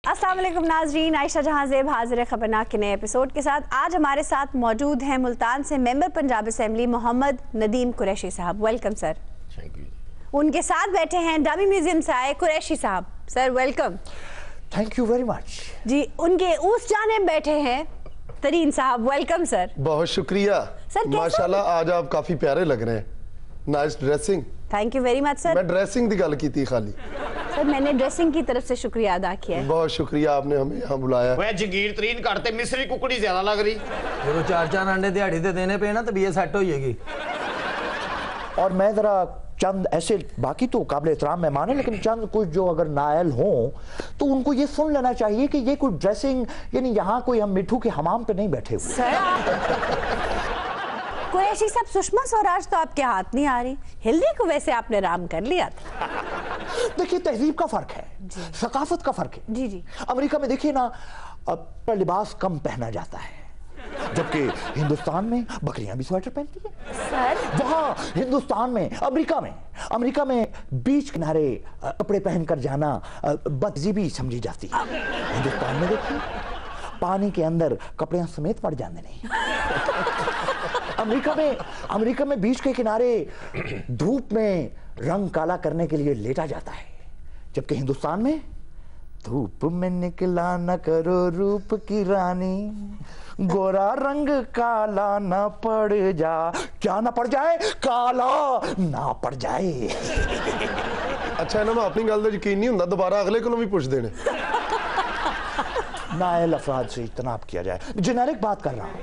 अस्सलाम वालेकुम नाजरीन, आयशा जहां ज़ेब हाजिर है खबरनाक के नए एपिसोड के साथ। आज हमारे साथ मौजूद हैं मुल्तान से मेंबर पंजाब असेंबली मोहम्मद नदीम कुरैशी साहब। Welcome sir. Thank you. उनके साथ बैठे हैं डमी म्यूजियम से आए कुरैशी साहब। Sir welcome. Thank you very much जी। उनके उस जाने बैठे हैं तरीन साहब। Welcome sir. बहुत शुक्रिया सर। माशाल्लाह आज आप काफी प्यारे लग रहे हैं। Nice dressing. Thank you very much sir. मैं ड्रेसिंग की गल की थी खाली। सर मैंने ड्रेसिंग की तरफ से शुक्रिया अदा किया है। बहुत शुक्रिया आपने हमें यहाँ बुलाया। वह जगीर तरीन करते मिस्री कुकड़ी ज्यादा लग रही। जो चार चार अंडे दिहाड़ी ते देने पे ना तबीयत सेट हो जाएगी। और मैं जरा चंद ऐसे, बाकी तो काबिल एहतराम मेहमान है, लेकिन चंद कुछ जो अगर नायल हों तो उनको ये सुन लेना चाहिए कि ये कोई ड्रेसिंग, यानी यहाँ कोई हम मिठू के हमाम पे नहीं बैठे हुए। सर कुरैशी साहब, सुषमा स्वराज तो आपके हाथ नहीं आ रही, हिल्दी को वैसे आपने राम कर लिया था। देखिए तहजीब का फर्क है, सकाफत का फर्क है। जी जी। अमेरिका में देखिए ना, अब लिबास कम पहना जाता है, जबकि हिंदुस्तान में बकरियां भी स्वेटर पहनती है। सर वहाँ हिंदुस्तान में, अमेरिका में बीच किनारे कपड़े पहनकर जाना बदतमीजी समझी जाती है। हिंदुस्तान में देखिए पानी के अंदर कपड़े समेत पड़ जाते नहीं। अमेरिका में बीच के किनारे धूप में रंग काला करने के लिए लेटा जाता है, जबकि हिंदुस्तान में धूप में निकला न करो रूप की रानी, गोरा रंग काला ना पड़ जा, क्या ना पड़ जाए, काला ना पड़ जाए। अच्छा ना, मैं अपनी गल का यकीन नहीं होता, दोबारा अगले को भी पूछ देने। नायल अफराद से इज्तनाब किया जाए, जेनेरिक बात कर रहा हूं।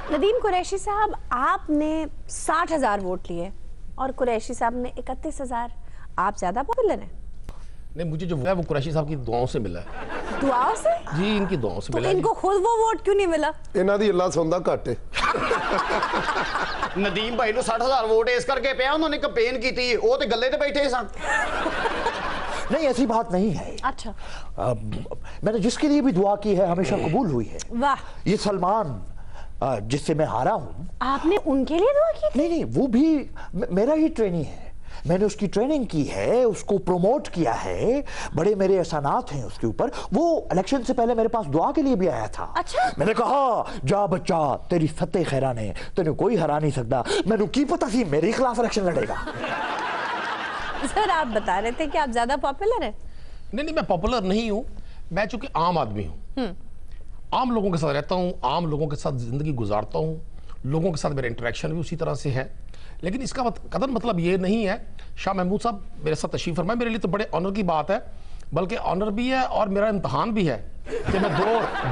नदीम कुरैशी साहब, आपने 60,000 वोट लिए और कुरैशी साहब ने 31,000। आप ज्यादा पॉपुलर हैं। नहीं, मुझे जो है वो कुरैशी साहब की दुआओं से मिला है। दुआओं से? जी, इनकी दुआओं से तो मिला। इनको खुद वो वोट क्यों नहीं मिला? इन्हां दी अल्लाह सुनदा घट है। नदीम भाई नु 60,000 वोट इस करके पिया, उन्होंने कैंपेन की थी, वो तो गल्ले ते बैठे सन। नहीं, ऐसी बात नहीं है। अच्छा। मैंने जिसके लिए भी दुआ की है हमेशा कबूल हुई है। वाह। ये सलमान जिससे मैं हारा हूं, आपने उनके लिए दुआ की? नहीं, वो भी मेरा ही ट्रेनी है। मैंने उसकी ट्रेनिंग की है, उसको प्रमोट किया है, बड़े मेरे एहसानात हैं उसके ऊपर। वो इलेक्शन से पहले मेरे पास दुआ के लिए भी आया था। अच्छा। मैंने कहा, जा बच्चा, तेरी फतेह खैरा ने तेने कोई हरा नहीं सकता। मैंने की पता थी मेरे खिलाफ इलेक्शन लड़ेगा। सर आप बता रहे थे कि आप ज्यादा पॉपुलर हैं। नहीं, मैं पॉपुलर नहीं हूँ। मैं चूंकि आम आदमी हूँ, आम लोगों के साथ रहता हूँ, आम लोगों के साथ जिंदगी गुजारता हूँ, लोगों के साथ मेरा इंटरेक्शन भी उसी तरह से है। लेकिन इसका कदर मतलब ये नहीं है, शाह महमूद साहब मेरे साथ तशरीफ फरमाए, मेरे लिए तो बड़े ऑनर की बात है, बल्कि ऑनर भी है और मेरा इम्तहान भी है कि मैं दो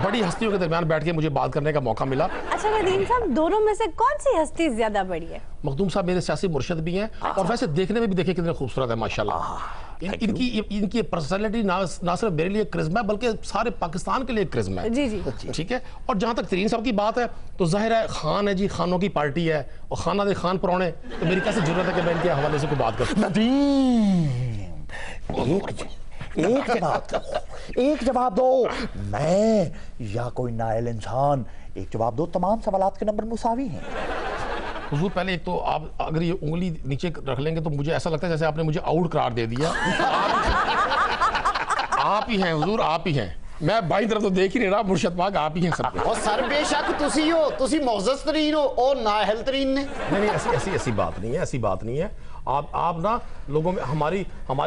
बड़ी हस्तियों के दरमियान बैठ के मुझे बात करने का मौका मिला। अच्छा नदीम साहब, दोनों में से कौन सी हस्ती ज्यादा बड़ी है? मखदूम साहब मेरे सियासी मुर्शिद भी हैं और वैसे देखने में भी देखिए कितने खूबसूरत है माशाल्लाह। इनकी पर्सनैलिटी ना सिर्फ मेरे लिए क्रिज्मा है बल्कि सारे पाकिस्तान के लिए क्रिज्मा है। जी जी। ठीक है। और जहाँ तक तरीन साहब की बात है तो जाहिर है खान है जी, खानों की पार्टी है और खाना दे खान परौने, तो मेरी कैसे जरूरत है कि मैं इनके हवाले से कोई बात करूं। एक जवाब दो। मैं या कोई नायल इंसान, एक जवाब दो। तमाम सवालात के नंबर मुसावी हैं। हुजूर पहले एक तो आप अगर ये उंगली नीचे रख लेंगे तो मुझे ऐसा लगता है जैसे आपने मुझे आउट करार दे दिया। आप ही हैं हुजूर, आप ही हैं। मैं बाई तरफ तो देख ही नहीं रहा, मुर्शद पाक आप ही हैं सब। और सर बेशक तुसी हो, तुसी मोअज़्ज़ज़ तरीन हो और नाअहल तरीन ने। नहीं, ऐसी बात नहीं है, ऐसी बात नहीं है। आप ना लोगों में हमारी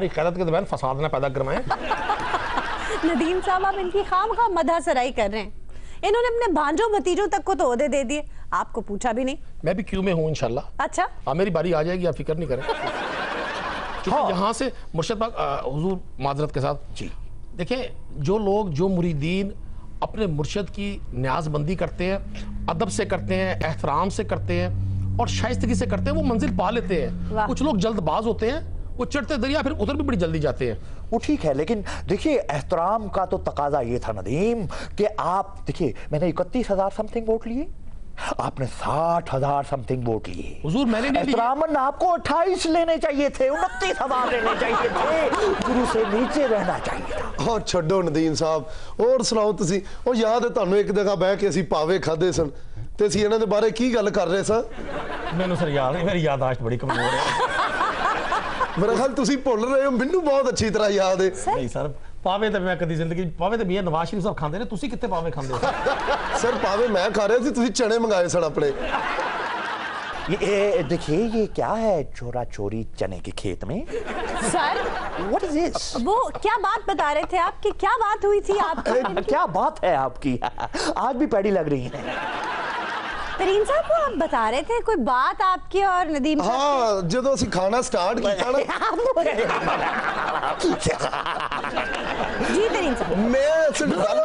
क़यादत के दरमियान फसाद ना पैदा करवाएं। नदीम साहब, आप इनकी खामखा मदहसराई कर रहे हैं। इन्होंने अपने भांजों भतीजों तक को तो ओहदे दे दिए, आपको पूछा भी नहीं। मैं भी क्यू में हूँ इंशाल्लाह। अच्छा। हाँ, मेरी बारी आ जाएगी, आप फिक्र नहीं करें। क्योंकि यहाँ से मुर्शद पाक हुजूर माजरत के साथ जी देखें, जो लोग, जो मुरीदीन अपने मुर्शद की न्याज़बंदी करते हैं, अदब से करते हैं, एहतराम से करते हैं और शाइस्तगी से करते हैं, वो मंजिल पा लेते हैं। कुछ लोग जल्दबाज होते हैं, वो चढ़ते दरिया फिर उधर भी बड़ी जल्दी जाते हैं। वो ठीक है, लेकिन देखिए एहतराम का तो तकाजा ये था नदीम कि आप देखिए, मैंने 31,000 समथिंग वोट लिए, आपने 60,000 समथिंग वोट लिए। हुजूर मैंने नहीं लिए। एहतरामन आपको 28 लेने चाहिए थे, 29,000 लेने चाहिए थे, गुरु से नीचे रहना चाहिए था। और छड्डो नदीम साहब, और सुनाओ तुसी। और याद है ਤੁਹਾਨੂੰ ਇੱਕ ਜਗ੍ਹਾ ਬਹਿ ਕੇ ਅਸੀਂ ਪਾਵੇ ਖਾਦੇ ਸਨ ਤੇ ਅਸੀਂ ਇਹਨਾਂ ਦੇ ਬਾਰੇ ਕੀ ਗੱਲ ਕਰ ਰਹੇ ਸਾਂ? ਮੈਨੂੰ ਸਰ याद नहीं, मेरी याददाश्त बड़ी कमजोर है। मेरा ख्याल तुसी भुल रहे हो, मैनू बहुत अच्छी तरह याद है। नहीं सर, ਪਾਵੇ ਤਾਂ ਮੈਂ ਕਦੀ ਜ਼ਿੰਦਗੀ ਪਾਵੇ ਤਾਂ ਮੀਆਂ ਨਵਾਜ਼ ਸ਼ਰੀਫ ਸਾਹਿਬ ਖਾਂਦੇ ਨੇ ਤੁਸੀਂ ਕਿੱਥੇ ਪਾਵੇ ਖਾਂਦੇ ਹੋ ਸਰ ਪਾਵੇ ਮੈਂ ਖਾ ਰਿਹਾ ਸੀ ਤੁਸੀਂ ਚਣੇ ਮੰਗਾਏ ਸਨ ਆਪਣੇ ये देखिए ये क्या है चोरा चोरी चने के खेत में सर व्हाट इज दिस वो क्या बात बता रहे थे आप कि क्या बात हुई थी आपकी? क्या बात है आपकी आज भी पैड़ी लग रही है तरीन साहब वो आप बता रहे थे कोई बात आपकी और नदीम साहब ਹਾਂ ਜਦੋਂ ਅਸੀਂ ਖਾਣਾ ਸਟਾਰਟ ਕੀਤਾ ਨਾ की? जी तरीन साहब ਮੈਂ ਅਸਲ ਗੱਲ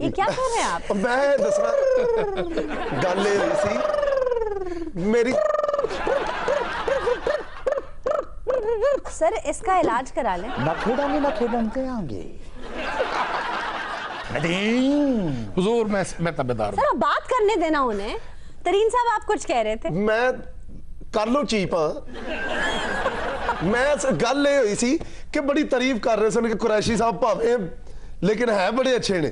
ये क्या कर रहे हैं आप? ਮੈਂ ਦੱਸਣਾ ਗੱਲ ਇਹ ਹੋਈ ਸੀ ਮੇਰੀ सर इसका इलाज करा लें। ना खेडंगे आगे नदीम हुजूर मैं तबेदार हूं सर आप बात करने देना उन्हें। तरीन साहब आप कुछ कह रहे थे। ਮੈਂ ਕਰ ਲੋ ਚੀਪ ਆ ਮੈਂ ਗੱਲ ਇਹ ਹੋਈ ਸੀ ਕਿ ਬੜੀ ਤਾਰੀਫ ਕਰ ਰਹੇ ਸਨ ਕਿ ਕੁਰੈਸ਼ੀ ਸਾਹਿਬ ਭਾਵੇਂ ਲੇਕਿਨ ਹੈ ਬੜੇ ਅੱਛੇ ਨੇ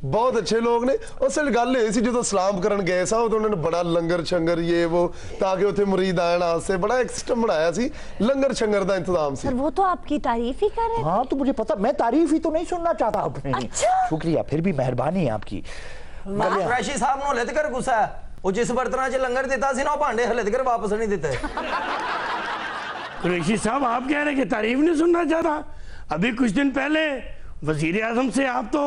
ਬਹੁਤ ਅੱਛੇ ਲੋਕ ਨੇ ਉਸ ਵੇਲੇ ਗੱਲ ਇਹ ਸੀ ਜਦੋਂ ਸਲਾਮ ਕਰਨ ਗਏ ਸਾਂ ਉਦੋਂ ਉਹਨਾਂ ਨੇ ਬੜਾ ਲੰਗਰ ਸ਼ੰਗਰ ਇਹ ਉਹ ਤਾਂ ਕਿ ਉੱਥੇ ਮੁਰੀਦ ਆਣ ਵਾਸਤੇ ਬੜਾ ਇੱਕ ਸਿਸਟਮ ਬਣਾਇਆ ਸੀ ਲੰਗਰ ਸ਼ੰਗਰ ਦਾ ਇੰਤਜ਼ਾਮ ਸੀ सर वो तो आपकी तारीफ ही कर रहे थे। हाँ तो मुझे पता मैं तारीफ ही तो नहीं सुनना चाहता अपने अच्छा। शुक्रिया फिर भी मेहरबानी है आपकी ਕੁਰੈਸ਼ੀ ਸਾਹਿਬ ਨੂੰ ਹਲੇ ਤੱਕ ਗੁੱਸਾ ਹੈ ਉਹ ਜਿਸ ਬਰਤਨਾਂ 'ਚ ਲੰਗਰ ਦਿੱਤਾ ਸੀ ਨਾ ਉਹ ਭਾਂਡੇ ਹਲੇ ਤੱਕ ਵਾਪਸ ਨਹੀਂ ਦਿੱਤੇ कुरैशी साहब आप कह रहे हैं कि तारीफ नहीं सुनना चाहता अभी कुछ दिन पहले वजीर आजम से आप तो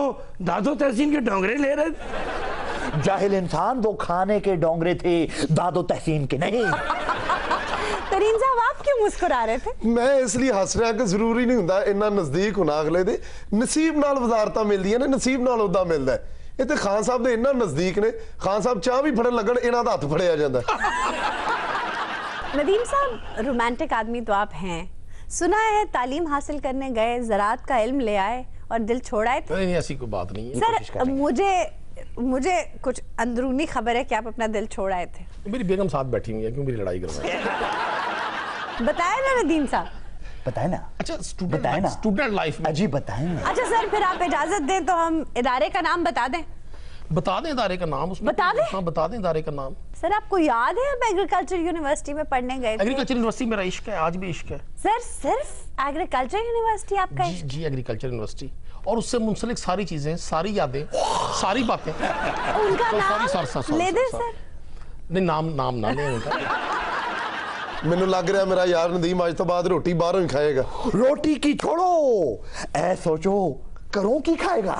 दादो तहसीन के डोंगरे ले रहे थे जाहिल इंसान वो खाने के डोंगरे थे दादो तहसीन के नहीं तरीन साहब आप क्यों मुस्कुरा रहे थे? ਮੈਂ ਇਸ ਲਈ ਹੱਸ ਰਿਹਾ ਕਿ ਜ਼ਰੂਰੀ ਨਹੀਂ ਹੁੰਦਾ ਇੰਨਾ ਨਜ਼ਦੀਕ ਹੋਣਾ ਅਗਲੇ ਦੇ ਨਸੀਬ ਨਾਲ ਵਜ਼ਾਰਤਾਂ ਮਿਲਦੀਆਂ ਨੇ ਨਸੀਬ ਨਾਲ ਉਦਾਂ ਮਿਲਦਾ ਹੈ। ਇਹ ਤੇ ਖਾਨ ਸਾਹਿਬ ਦੇ ਇੰਨਾ ਨਜ਼ਦੀਕ ਨੇ ਖਾਨ ਸਾਹਿਬ ਚਾਹ ਵੀ ਫੜਨ ਲੱਗਣ ਇਹਨਾਂ ਦਾ ਹੱਥ ਫੜਿਆ ਜਾਂਦਾ नदीम साहब रोमांटिक आदमी तो आप हैं। सुना है तालीम हासिल करने गए ज़राअत का इल्म ले आए और दिल छोड़ आए थे। नहीं ऐसी कोई बात नहीं है सर मुझे कुछ अंदरूनी खबर है कि आप अपना दिल छोड़ आए थे। मेरी बेगम साथ बैठी हुई है क्यों मेरी लड़ाई करवाए बताया ना नदीम साहब। बताए ना अच्छा बताए ना स्टूडेंट लाइफ में अजी बताए ना अच्छा सर फिर आप इजाजत दें तो हम इदारे का नाम बता दें। बता दें इदारे का नाम उसमें बता दें? हाँ बता दें इदारे का नाम सर आपको याद है आप एग्रीकल्चर यूनिवर्सिटी में पढ़ने गए थे? एग्रीकल्चर यूनिवर्सिटी मेरा इश्क है आज भी इश्क है सर सिर्फ एग्रीकल्चर यूनिवर्सिटी आपका इश्क? जी एग्रीकल्चर यूनिवर्सिटी और उससे मुंसलिक सारी चीजें सारी यादें सारी बातें उनका नाम ले दें सर। नहीं नाम ना लें उनका ਮੈਨੂੰ ਲੱਗ ਰਿਹਾ ਮੇਰਾ ਯਾਰ ਨਦੀਮ ਅੱਜ ਤੋਂ ਬਾਅਦ ਰੋਟੀ ਬਾਹਰੋਂ ਹੀ ਖਾਏਗਾ रोटी की छोड़ो ऐ सोचो करों की खाएगा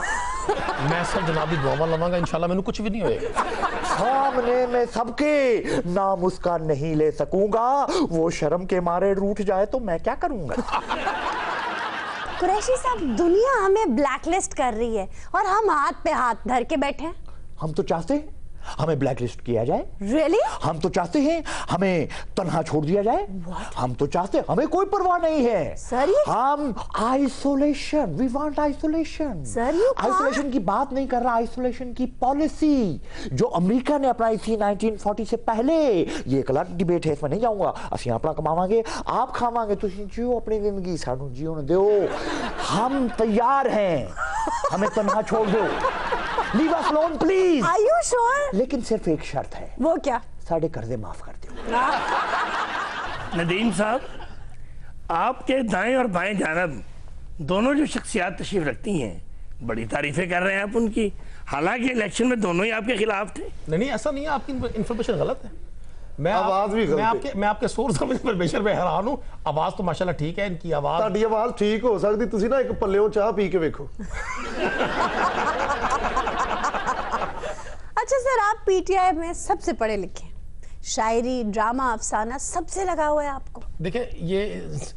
मैं सब जनाब की दुआवां लवांगा इंशाल्लाह मैंने कुछ भी नहीं होएगा सामने में सबके नाम उसका नहीं ले सकूंगा वो शर्म के मारे रूठ जाए तो मैं क्या करूंगा कुरैशी साहब दुनिया हमें ब्लैकलिस्ट कर रही है और हम हाथ पे हाथ धर के बैठे हैं। हम तो चाहते हैं हमें ब्लैकलिस्ट किया जाए रियली? हम तो चाहते हैं हमें तन्हा छोड़ दिया जाए हम तो चाहते हैं हमें कोई परवाह नहीं है सर ये हम isolation we want isolation sir ये आइसोलेशन की बात नहीं कर रहा आइसोलेशन की पॉलिसी जो अमेरिका ने अपनाई थी 1940 से पहले ये एक अलग डिबेट है इसमें नहीं जाऊंगा ਅਸੀਂ ਆਪਣਾ ਕਮਾਵਾਂਗੇ आप खावांगे ਤੁਸੀਂ जियो अपनी जिंदगी सानू जियोन दो हम तैयार हैं हमें तन्हा छोड़ दो leave us alone please Are you sure? लेकिन सिर्फ एक शर्त है वो क्या? साढ़े कर्जे माफ कर दो नदीम साहब आपके दाएं और बाएं जानब दोनों जो शख्सियात तशरीफ रखती हैं बड़ी तारीफें कर रहे हैं आप उनकी हालांकि इलेक्शन में दोनों ही आपके खिलाफ थे नहीं ऐसा नहीं है आपकी इंफॉर्मेशन गलत है आवाज भी गलत है। मैं आपके सोर्स समझ पर बेशर में हैरान हूं आवाज तो माशाल्लाह ठीक है इनकी आवाज ਤੁਹਾਡੀ ਆਵਾਜ਼ ਠੀਕ ਹੋ ਸਕਦੀ ਤੁਸੀਂ ਨਾ ਇੱਕ ਪੱਲਿਓਂ ਚਾਹ ਪੀ ਕੇ ਵੇਖੋ अच्छा सर आप पीटीआई में सबसे पढ़े लिखे हैं। शायरी ड्रामा अफसाना सबसे लगा हुआ है आपको। देखिए ये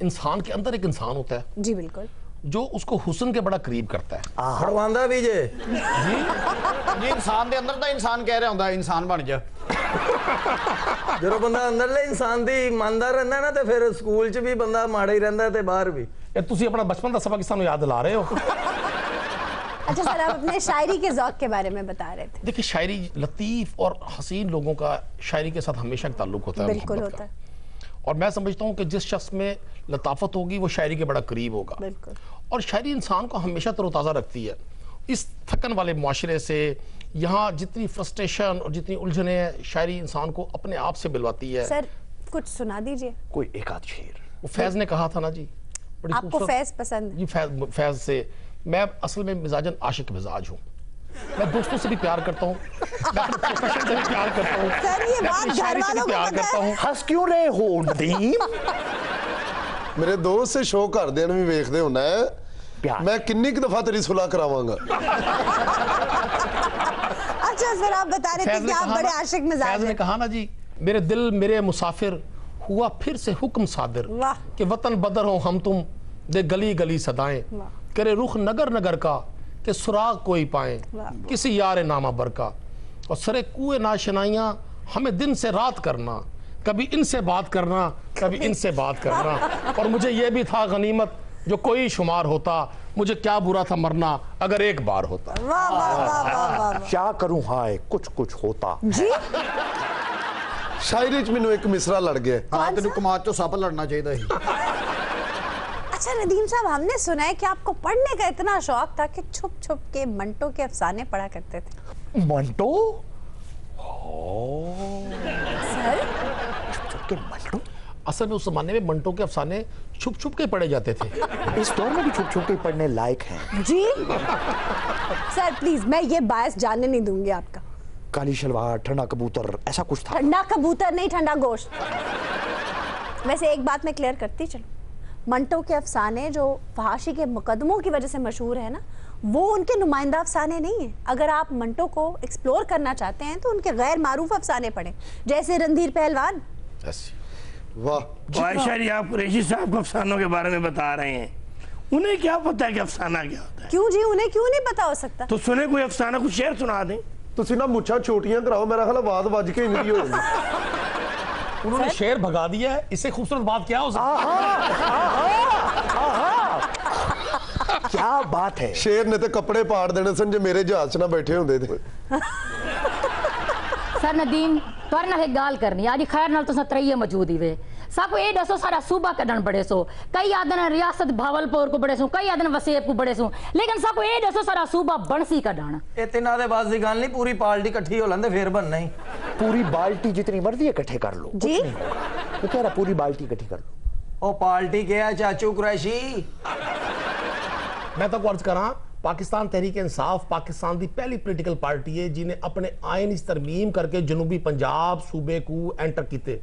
इंसान के अंदर एक इंसान होता है जी बिल्कुल जो उसको हुस्न के बड़ा करीब करता है ਫੜਵਾਉਂਦਾ ਵੀ ਜੇ ਜੀ ਇਨਸਾਨ ਦੇ ਅੰਦਰ ਤਾਂ ਇਨਸਾਨ ਕਹਿ ਰਿਹਾ ਹੁੰਦਾ ਇਨਸਾਨ ਬਣ ਜਾ ਜਦੋਂ ਬੰਦਾ ਅੰਦਰਲੇ ਇਨਸਾਨ ਦੀ ਮੰਨਦਾ ਰਹਿੰਦਾ ਨਾ ਤੇ ਫਿਰ ਸਕੂਲ 'ਚ ਵੀ ਬੰਦਾ ਮਾੜਾ ਹੀ ਰਹਿੰਦਾ ਤੇ ਬਾਹਰ ਵੀ ये तुसी अपना बचपन का सबक सानू याद दिला रहे हो अच्छा सर आप अपने शायरी के ज़ौक़ के बारे में बता रहे थे। देखिए शायरी लतीफ और हसीन लोगों का शायरी के साथ हमेशा एक ताल्लुक होता है बिल्कुल मोहब्बत होता का। और मैं समझता हूँ कि जिस शख्स में लताफत होगी वो शायरी के बड़ा करीब होगा बिल्कुल। और शायरी इंसान को हमेशा तरोताज़ा रखती है इस थकन वाले मुआशरे से यहाँ जितनी फ्रस्ट्रेशन और जितनी उलझने हैं शायरी इंसान को अपने आप से मिलवाती है सर कुछ सुना दीजिए। कोई एक आध शेर वो फैज ने कहा था ना जी, बड़ी आपको खूबसूरत- फैज पसंद है? जी फैज से मैं असल में मिजाजन आशिक मिजाज हूँ। मैं दोस्तों से भी प्यार करता हूँ, मैं अपने प्रोफेशन से भी प्यार करता हूँ, सर, ये मैं बात अपनी शायरी से भी घरवालों को प्यार पता करता है। हूँ। हंस क्यों रहे हो नदीम? ਮੇਰੇ ਦੋਸਤ ਸੇ ਸ਼ੋਅ ਕਰਦੇ ਨੇ ਵੀ ਵੇਖਦੇ ਹੁੰਨਾ ਹੈ प्यार ਮੈਂ ਕਿੰਨੀ ਕੁ ਦਫਾ ਤੇਰੀ ਸੁਲਾਹ ਕਰਾਵਾਂਗਾ। अच्छा सर, आप बता रहे थे फैज कि ने आप कहा बड़े ना- आशिक फैज मिजाज ने हैं। कहा ना जी, मेरे दिल मेरे मुसाफिर हुआ फिर से हुक्म सादिर वाह। कि वतन बदर हो हम तुम दे गली गली सदाएं वाह। करे रुख नगर नगर का कि सुराग कोई पाए वाह। किसी यार नामा बर का और सरे कुएं नाशनाइयां हमें दिन से रात करना, कभी इनसे बात करना कभी इनसे बात करना और मुझे ये भी था गनीमत जो कोई शुमार होता, मुझे क्या बुरा था मरना अगर एक बार होता। वाह वाह वाह वाह वाह। क्या करूं हाय कुछ कुछ होता। जी, ਸ਼ਾਇਰੀ 'ਚ ਮੈਨੂੰ ਇੱਕ ਮਿਸਰਾ ਲੜ ਗਿਆ। ਹਾਂ ਤੈਨੂੰ ਕਮਾਦ ਚੋਂ ਸੱਪ ਲੜਨਾ ਚਾਹੀਦਾ ਸੀ। अच्छा नदीम साहब, हमने सुना है कि आपको पढ़ने का इतना शौक था कि छुप छुप के मंटो के अफसाने पढ़ा करते थे। मंटो? सर, के मंटो? असल में उस जमाने में मंटो के अफसाने छुप छुप के पढ़े जाते थे। इस दौर में भी छुप छुप के पढ़ने लायक हैं। जी सर प्लीज, मैं ये बायस जानने नहीं दूंगी आपका। काली शलवार, ठंडा कबूतर, ऐसा कुछ था। ठंडा कबूतर नहीं, ठंडा गोश्त। वैसे एक बात मैं क्लियर करती चलूं, मंटो के अफसाने जो फहाशी के मुकदमों की वजह से मशहूर है ना, वो उनके नुमाइंदा अफसाने नहीं है। अगर आप मंटो को एक्सप्लोर करना चाहते हैं तो उनके गैर मारूफ अफसाने पढ़ें, जैसे रणधीर पहलवान। वाह, आयशा जी, आप कुरैशी साहब को अफसानों के बारे में बता रहे हैं, उन्हें क्या पता है कि अफसाना क्या होता है? क्यों जी, उन्हें क्यों नहीं पता हो सकता? तो सुने कोई अफसाना, कुछ शेर सुना दें। ਤੁਸੀਂ ਨਾ ਮੁੱਛਾਂ ਛੋਟੀਆਂ ਕਰਾਓ, ਮੇਰਾ ਖਿਆਲ ਆਵਾਜ਼ ਵੱਜ ਕੇ ਇੰਨੀ ਹੋ ਜਾਂਦੀ। उन्होंने शेर भगा दिया है, इससे खूबसूरत बात क्या हो सकती क्या बात है। ਸ਼ੇਰ ਨੇ ਤੇ ਕੱਪੜੇ ਪਾੜ ਦੇਣੇ ਸਨ ਜੇ ਮੇਰੇ ਜਹਾਜ਼ 'ਚ ਨਾ ਬੈਠੇ ਹੁੰਦੇ ਤੇ। सर नदीम, तुहारे नाल एक गाल करनी अज खैर नाल तुसां त्रैये मौजूद ही वे। साको ये दसो सारा सूबा कड्ढण बड़े सो, कई आदन रियासत भावलपुर को बड़े सो, कई आदन वसेब को बड़े सो, लेकिन साको ये दसो सारा सूबा बनसी कड्ढण। ਇਹ ਤਿੰਨਾਂ ਦੇ ਬਾਸ ਦੀ ਗੱਲ ਨਹੀਂ, ਪੂਰੀ ਪਾਰਟੀ ਇਕੱਠੀ ਹੋ ਲੈਂਦੇ ਫੇਰ बनना ही। पूरी बाल्टी जितनी मर्जी इकट्ठे कर लो, कुछ जी? नहीं होगा। वो कह रहा पूरी बाल्टी इकट्ठी कर लो। ਉਹ ਪਾर्टी क्या चाचू कुरैशी? मैं तो अर्ज करा, पाकिस्तान तहरीक इंसाफ पाकिस्तान की पहली पोलिटिकल पार्टी है जिन्हें अपने आइन तरमीम करके जनूबी पंजाब सूबे को एंटर किए।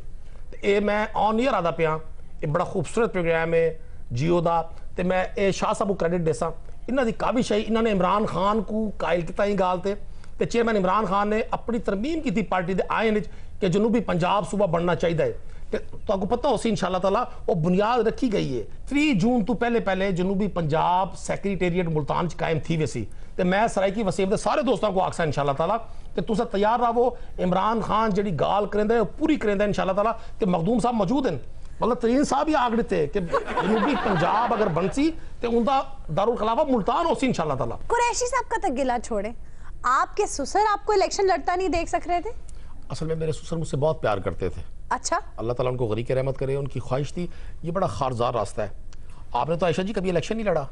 ये मैं ऑन ईयर आता पिया, ये बड़ा खूबसूरत प्रोग्राम है जियो का, तो मैं ये शाह साहब को क्रेडिट देसा। इन्हों की काबिश है, इन्होंने इमरान खान को कायल किया ही गाल ते, चेयरमैन इमरान खान ने अपनी तरमीम की पार्टी के आइन कि जनूबी पंजाब सूबा बनना चाहिए। तो आपको पता हो सी इंशाअल्लाह ताला वो बुनियाद रखी गई है। 3 जून तो पहले पहले जनूबी पंजाब सैक्रेटेरिएट मुल्तान च कायम थी वैसी, तो मैं सराइकी वसीब के सारे दोस्तों को आखसा इंशाअल्लाह ताला कि तुम तैयार रहो। इमरान खान जी गाल करेंदे पूरी करेंदे इंशाअल्लाह ताला। कि मखदूम साहब मौजूद हैं, मतलब तरीन साहब ही आग दिते कि जनूबी पंजाब अगर बनसी तो उनका दारुल खिलाफा मुल्तान हो सी इंशाअल्लाह ताला। कुरैशी साहब का तो गिला छोड़े, आपके ससुर आपको इलेक्शन लड़ता नहीं देख सक रहे थे? असल में मेरे ससुर मुझसे बहुत प्यार करते थे। अच्छा, अल्लाह ताला उनको गरीक रहमत करे, उनकी ख्वाहिश थी। ये बड़ा खारजार रास्ता है। आपने तो आयशा जी कभी इलेक्शन नहीं लड़ा।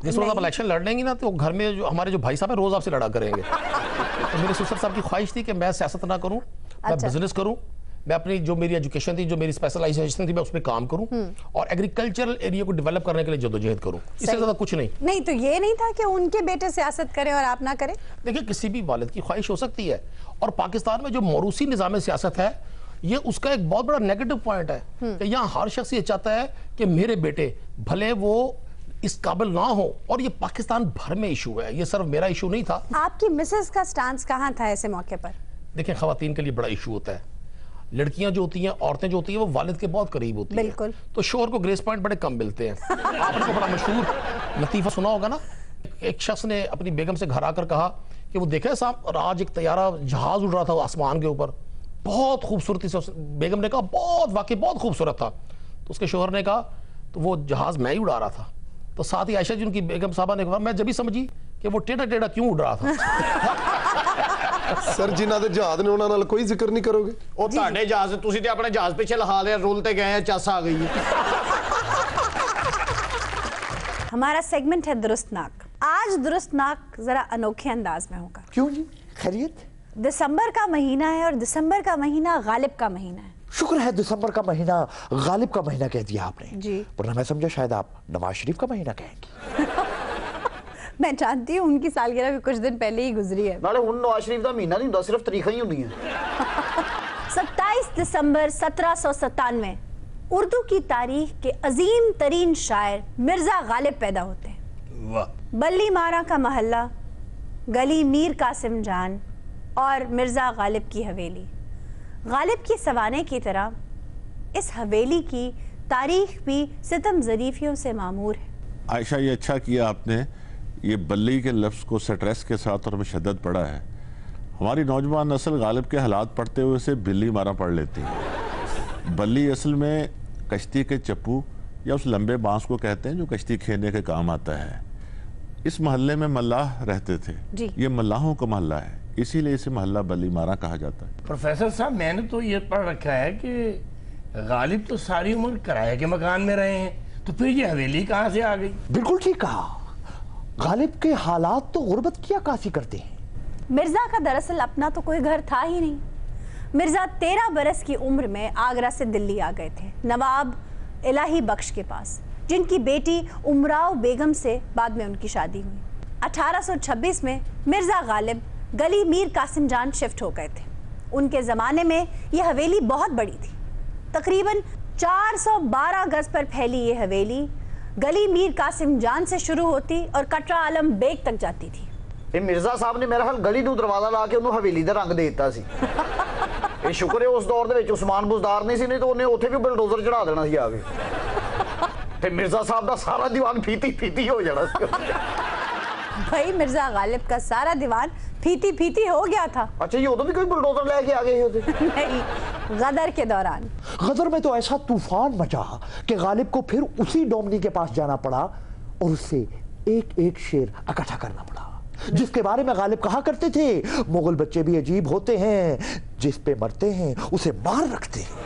जिस रोज आप इलेक्शन लड़ेंगे ना तो घर में जो हमारे जो भाई साहब है रोज आपसे लड़ा करेंगे। तो मेरे ससुर साहब की ख्वाहिश थी कि मैं सियासत ना करूं, मैं अच्छा। बिजनेस करूं, मैं अपनी जो मेरी एजुकेशन थी, जो मेरी स्पेशलाइजेशन थी, मैं उसमें काम करूं और एग्रीकल्चरल एरिया को डेवलप करने के लिए जद्दोजहद करूं। इससे ज्यादा कुछ नहीं। नहीं तो ये नहीं था कि उनके बेटे सियासत करें और आप ना करें? देखिए, किसी भी वालिद की ख्वाहिश हो सकती है, और पाकिस्तान में जो मौरूसी निज़ाम सियासत है ये उसका एक बहुत बड़ा नेगेटिव पॉइंट है कि यहाँ हर शख्स ये चाहता है कि मेरे बेटे भले वो इस काबिल ना हो, और ये पाकिस्तान भर में इशू है, ये सिर्फ मेरा इशू नहीं था। आपकी मिसेस का स्टांस कहाँ था ऐसे मौके पर? देखें, खवातीन के लिए बड़ा इशू होता है। लड़कियां जो होती हैं, औरतें जो होती हैं, वो वालिद के बहुत करीब होती हैं। बिल्कुल। तो शोहर को ग्रेस पॉइंट बड़े कम मिलते हैं। आपने तो बड़ा मशहूर लतीफ़ा सुना होगा ना, एक शख्स ने अपनी बेगम से घर आकर कहा कि वो देखे साहब, और आज एक तैयारा जहाज उड़ रहा था आसमान के ऊपर, बहुत खूबसूरती से। बेगम ने कहा बहुत, वाकई बहुत खूबसूरत था। तो उसके शोहर ने कहा तो वो जहाज मैं ही उड़ा रहा था। तो साथ ही आयशा जी उनकी बेगम साहबा ने कहा, मैं जब भी समझी कि वो टेढ़ा टेढ़ा क्यों उड़ रहा था। ਸਰ ਜਿਨ੍ਹਾਂ ਦੇ ਜਹਾਜ਼ ਨੇ ਉਹਨਾਂ ਨਾਲ ਕੋਈ ਜ਼ਿਕਰ ਨਹੀਂ ਕਰੋਗੇ? ਉਹ ਤੁਹਾਡੇ ਜਹਾਜ਼, ਤੁਸੀਂ ਤੇ ਆਪਣੇ ਜਹਾਜ਼ ਪਿੱਛੇ ਲਹਾ ਲਿਆ, ਰੁਲ ਤੇ ਗਏ ਆ, ਚੱਸ ਆ ਗਈ ਹੈ। हमारा सेगमेंट है दुरुस्तनाक। आज दुरुस्तनाक जरा अनोखे अंदाज में होगा। क्यों जी, खैरियत? दिसंबर का महीना है और दिसंबर का महीना गालिब का महीना है। शुक्र है दिसंबर का महीना गालिब का महीना कह दिया आपने जी। वरना मैं समझा शायद आप नवाज शरीफ का महीना कहेंगी। मैं जानती हूँ उनकी सालगिरह भी कुछ दिन पहले ही गुजरी है। नाले हुन नवाज शरीफ का महीना नहीं होता, सिर्फ तारीखां ही होंगी। 27 दिसंबर 1797 उर्दू की तारीख के अजीम तरीन शायर मिर्जा गालिब पैदा होते हैं। वाह। बल्ली मारा का महल्ला, गली मीर कासिम जान और मिर्जा गालिब की हवेली। गालिब की सवाने की तरह इस हवेली की तारीख भी सितम ज़रीफियों से मामूर है। आयशा, ये अच्छा किया आपने ये बल्ली के लफ्ज़ को स्ट्रेस के साथ और मुशद्दद पढ़ा है। हमारी नौजवान नस्ल गालिब के हालात पढ़ते हुए से बिल्ली मारा पढ़ लेती है। बल्ली असल में कश्ती के चप्पू या उस लंबे बांस को कहते हैं जो कश्ती खेने के काम आता है। इस मोहल्ले में मल्लाह रहते थे जी। ये मल्लाहों का मोहल्ला है, इसीलिए इसे मोहल्ला बल्ली मारा कहा जाता है। प्रोफेसर साहब, मैंने तो ये पढ़ रखा है कि गालिब तो सारी उम्र किराए के मकान में रहे हैं, तो फिर ये हवेली कहाँ से आ गई? बिल्कुल ठीक कहा। गालिब के हालात तो गुर्बत की अक्कासी करते हैं। मिर्जा का दरअसल अपना तो कोई घर था ही नहीं। मिर्जा 13 बरस की उम्र में आगरा से दिल्ली आ गए थे नवाब इलाही बख्श के पास, जिनकी बेटी उमराव बेगम से बाद में उनकी शादी हुई। 1826 में मिर्जा गालिब गली मीर कासिम जान शिफ्ट हो गए थे। उनके ज़माने में यह हवेली बहुत बड़ी थी। तकरीबन 412 गज पर फैली ये हवेली गली मीर कासिम जान से शुरू होती और कटरा आलम बेग तक जाती थी। ਇਹ ਮਿਰਜ਼ਾ ਸਾਹਿਬ ਨੇ ਮੇਰਾ ਹਾਲ ਗਲੀ ਨੂੰ ਦਰਵਾਜ਼ਾ ਲਾ ਕੇ ਉਹਨੂੰ ਹਵੇਲੀ ਦਾ ਰੰਗ ਦੇ ਦਿੱਤਾ ਸੀ। ਇਹ ਸ਼ੁਕਰ ਹੈ ਉਸ ਦੌਰ ਦੇ ਵਿੱਚ ਉਸਮਾਨ ਬੁਜ਼ਦਾਰ ਨਹੀਂ ਸੀ, ਨਹੀਂ ਤਾਂ ਉਹਨੇ ਉੱਥੇ ਵੀ ਬਲਡੋਜ਼ਰ ਚੜਾ ਦੇਣਾ ਸੀ ਆ ਕੇ। ਤੇ ਮਿਰਜ਼ਾ ਸਾਹਿਬ ਦਾ ਸਾਰਾ ਦੀਵਾਨ ਫੀਤੀ ਫੀਤੀ ਹੋ ਜਾਣਾ ਸੀ। भाई मिर्जा गालिब का सारा दीवान फीती फीती हो गया था। अच्छा, ये उधर भी कोई बुलडोजर लेके आ गए होते? नहीं, गदर के दौरान। गदर में तो ऐसा तूफान मचा कि गालिब को फिर उसी डोमनी के पास जाना पड़ा और उससे एक एक शेर इकट्ठा करना पड़ा, जिसके बारे में गालिब कहा करते थे, मुगल बच्चे भी अजीब होते हैं, जिस पे मरते हैं उसे मार रखते हैं।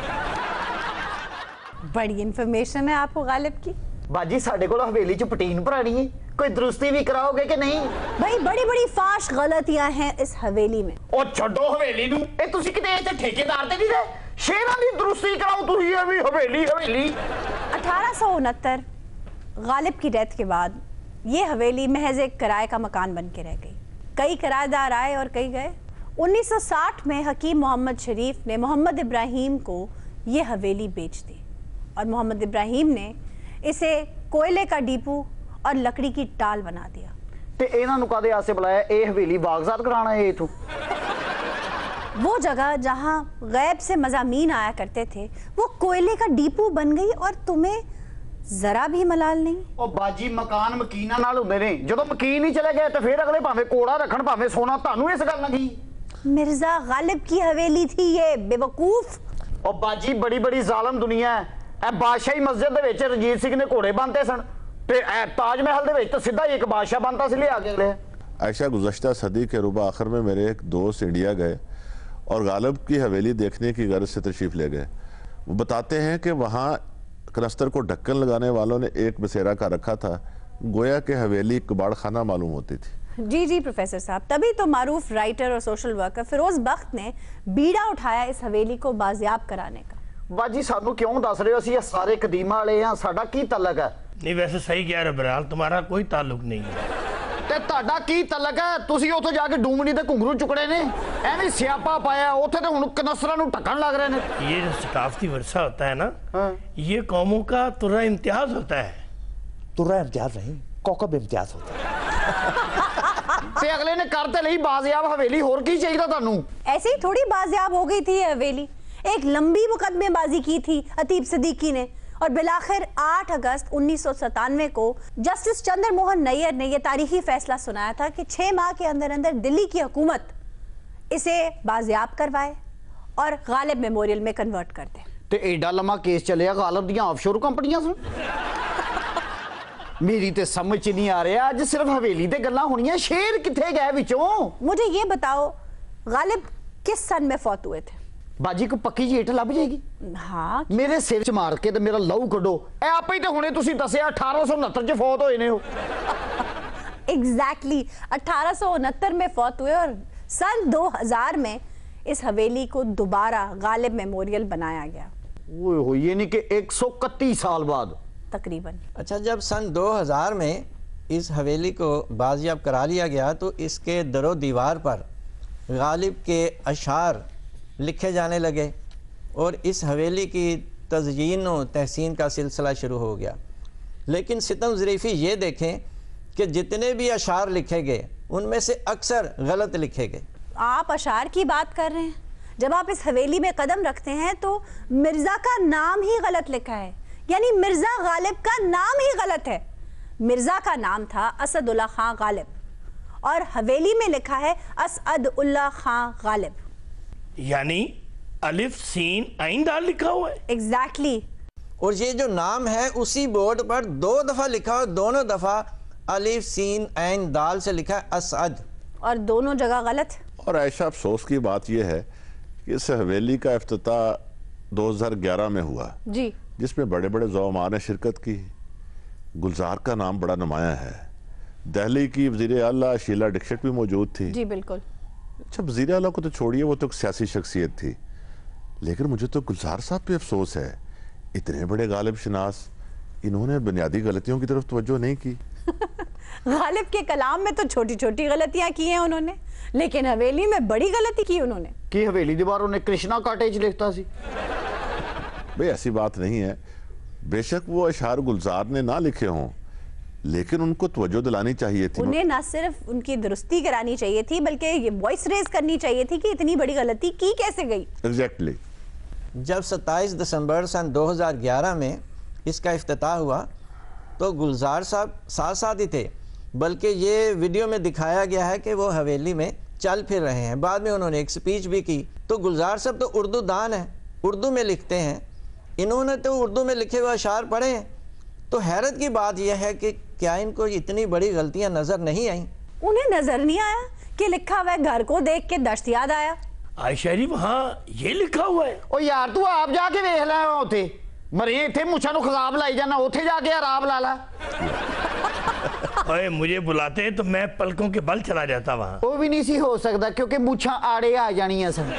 बड़ी इंफॉर्मेशन है आपको गालिब की। बाजी साडे कोल हवेली च पटीन भरानी है, कोई दुरुस्ती भी कराओगे कि नहीं? भाई बड़ी बड़ी फाश गलतियां हैं इस हवेली में। और छड्डो हवेली नू, ए तुसी किते इत्थे ठेकेदार ते नहीं रहे? शेरां दी दुरुस्ती कराओ तुसी, एवी हवेली हवेली। 1869 गालिब की डेथ के बाद ये हवेली महज एक किराए का मकान बन के रह गई। कई किराएदार आए और कई गए। 1960 में हकीम मोहम्मद शरीफ ने मोहम्मद इब्राहिम को ये हवेली बेच दी और मोहम्मद इब्राहिम ने इसे कोयले का डिपो और लकड़ी की टाल बना दिया। ते इन्हां नू कादे आसे बुलाया? ए हवेली बागजात कराना है इथों। वो जगह जहां गैब से मज़ामीन आया करते थे वो कोयले का डिपो बन गई और तुम्हें जरा भी मलाल नहीं। ओ बाजी मकान मकीना नाल हुंदे ने, जदों मकीन ही चले गए तो फिर अगले भावें कोड़ा रखण भावें सोना, तानू इस गल लगी? मिर्जा गालिब की हवेली थी ये, बेवकूफ। ओ बाजी बड़ी बड़ी जालम दुनिया है। ए बादशाही मस्जिद दे विच रंजीत सिंह ने घोड़े बनते सन, ते ए ताज महल दे विच तो सीधा एक बादशाह बनता सी लिया के अगले। आयशा, गुज़श्ता सदी के रुबा आखिर में मेरे एक दोस्त इंडिया गए और गालिब की हवेली देखने की गर्ज से तशरीफ ले गए। वो बताते हैं कि वहाँ कनस्तर को ढक्कन लगाने वालों ने एक बसेरा का रखा था, गोया के हवेली कबाड़ खाना मालूम होती थी। जी जी प्रोफेसर साहब, तभी तो मारूफ राइटर और सोशल वर्कर फिरोज बख्त ने बीड़ा उठाया इस हवेली को बाजियाब कराने का। बाजी सानू क्यों दस रहे हो? ਅਸੀਂ सारे कदीमा वाले हैं, साडा की तलक है? नहीं, वैसे सही कह रहे बहरहाल, तुम्हारा कोई ताल्लुक नहीं है। ਤੇ ਤੁਹਾਡਾ ਕੀ ਤਲਕ ਹੈ? ਤੁਸੀਂ ਉੱਥੇ ਜਾ ਕੇ ਡੂਮਣੀ ਦੇ ਘੁੰਗਰੂ ਚੁਕੜੇ ਨੇ, ਐਵੇਂ ਸਿਆਪਾ ਪਾਇਆ ਉੱਥੇ ਤੇ ਹੁਣ ਕਨਸਰਾਂ ਨੂੰ ਢੱਕਣ ਲੱਗ ਰਹੇ ਨੇ। ये जो सकाफती वर्षा होता है ना, ये कौमों का तुर्रा इम्तियाज होता है। तुर्रा इम्तियाज नहीं, कौकब इम्तियाज होता है। ਤੇ ਅਗਲੇ ਨੇ ਕਰ ਤੇ ਲਈ ਬਾਜ਼ਿਆਬ हवेली, ਹੋਰ ਕੀ ਚਾਹੀਦਾ ਤੁਹਾਨੂੰ? ऐसे ही थोड़ी बाजियाब हो गई थी ये हवेली। एक लंबी मुकदमेबाजी की थी अतीब सिद्दीकी ने और बिलाखिर 8 अगस्त 1997 को जस्टिस चंद्र मोहन नैयर ने यह तारीखी फैसला सुनाया था कि 6 माह के अंदर अंदर दिल्ली की हुकूमत इसे बाजियाब करवाए और गालिब मेमोरियल में कन्वर्ट कर दे। ਤੇ ਐਡਾ ਲੰਮਾ ਕੇਸ ਚੱਲਿਆ ਗਾਲਿਬ ਦੀਆਂ ਆਫਸ਼ੋਰ ਕੰਪਨੀਆਂ ਸਨ। मेरी ते समझ च नहीं आ रहा, अज सिर्फ हवेली ते गल्लां होणियां, शेर किथे गए विचों? मुझे ये बताओ, गालिब किस सन में फौत हुए थे? बाजी को पक्की जेठ लभ जाएगी? हाँ, मेरे सिर च मार के ते मेरा लहू कढो। ए आपे ही ते हुणे तुसीं दस्सिया 1869 च फौत होए ने हो। एग्जैक्टली 1869 में फौत हुए और सन 2000 में इस हवेली को दोबारा गालिब मेमोरियल बनाया गया? ओए हो, ये नहीं कि 131 साल बाद तकरीबन। अच्छा, जब सन 2000 में इस हवेली को बाजियाब करा लिया गया तो इसके दरो दीवार पर गालिब के अशार लिखे जाने लगे और इस हवेली की तज़यीन व तहसीन का सिलसिला शुरू हो गया। लेकिन सितम ज़रीफ़ी ये देखें कि जितने भी अशार लिखे गए उनमें से अक्सर गलत लिखे गए। आप अशार की बात कर रहे हैं? जब आप इस हवेली में कदम रखते हैं तो मिर्ज़ा का नाम ही गलत लिखा है, यानी मिर्ज़ा गालिब का नाम ही गलत है। मिर्ज़ा का नाम था असदुल्ला खां गालिब और हवेली में लिखा है असअदुल्ला खां गालिब, यानी अलिफ सीन आइन दाल लिखा हुआ है। एग्जैक्टली। और ये जो नाम है उसी बोर्ड पर 2 दफ़ा लिखा और दोनों दफ़ा अलिफ सीन ऐन दाल से लिखा है असअद, और दोनों जगह गलत। और ऐसा अफसोस की बात यह है कि इस हवेली का इफ्तिताह 2011 में हुआ जी, जिसमें बड़े बड़े ज़ौमार ने शिरकत की। गुलजार का नाम बड़ा नुमाया है। दिल्ली की वज़ीर आला शीला दीक्षित भी मौजूद थी। जी बिल्कुल। अच्छा, वज़ीर आला को तो छोड़िए, वो तो एक सियासी शख्सियत थी, लेकिन मुझे तो गुलजार साहब पे अफसोस है। इतने बड़े गालिब शनास, इन्होंने बुनियादी गलतियों की तरफ तवज्जो नहीं की। गालिब के कलाम में तो छोटी छोटी गलतियां की हैं उन्होंने, लेकिन हवेली में बड़ी गलती की उन्होंने। कि हवेली दीवारों ने कृष्णा काटेज लिखता सी। भाई ऐसी बात नहीं है, बेशक वो अशार गुलजार ने ना लिखे हों, लेकिन उनको तवज्जो दिलानी चाहिए थी। उन्हें ना सिर्फ उनकी दुरुस्ती करानी चाहिए थी, बल्कि ये वॉइस रेज करनी चाहिए थी कि इतनी बड़ी गलती की कैसे गई। एग्जैक्टली। जब 27 दिसंबर सन 2011 में इसका इफ्तिताह हुआ तो गुलजार साहब साथ साथ ही थे, बल्कि ये वीडियो में दिखाया गया है कि वो हवेली में चल फिर रहे हैं। बाद में उन्होंने एक स्पीच भी की। तो गुलजार साहब तो उर्दू दान है, उर्दू में लिखते हैं, इन्होंने तो उर्दू में लिखे हुए अशार पढ़े हैं। तो हैरत की बात यह है कि क्या इनको इतनी बड़ी गलतियां नजर नहीं आई? उन्हें नजर नहीं आया कि लिखा हुआ घर को देख के दश्त याद आया। आयशा जी वहाँ ये लिखा हुआ है। ओ यार तू आप जाके देख लै उथे मरे इथे मुछा नु खिताब लाई जाना, उथे जाके आराम ला ला। ओए मुझे बुलाते तो मैं पलकों के बल चला जाता वहाँ। वो भी नहीं सी हो सकता क्योंकि मुछा आड़े आ जानी है सन।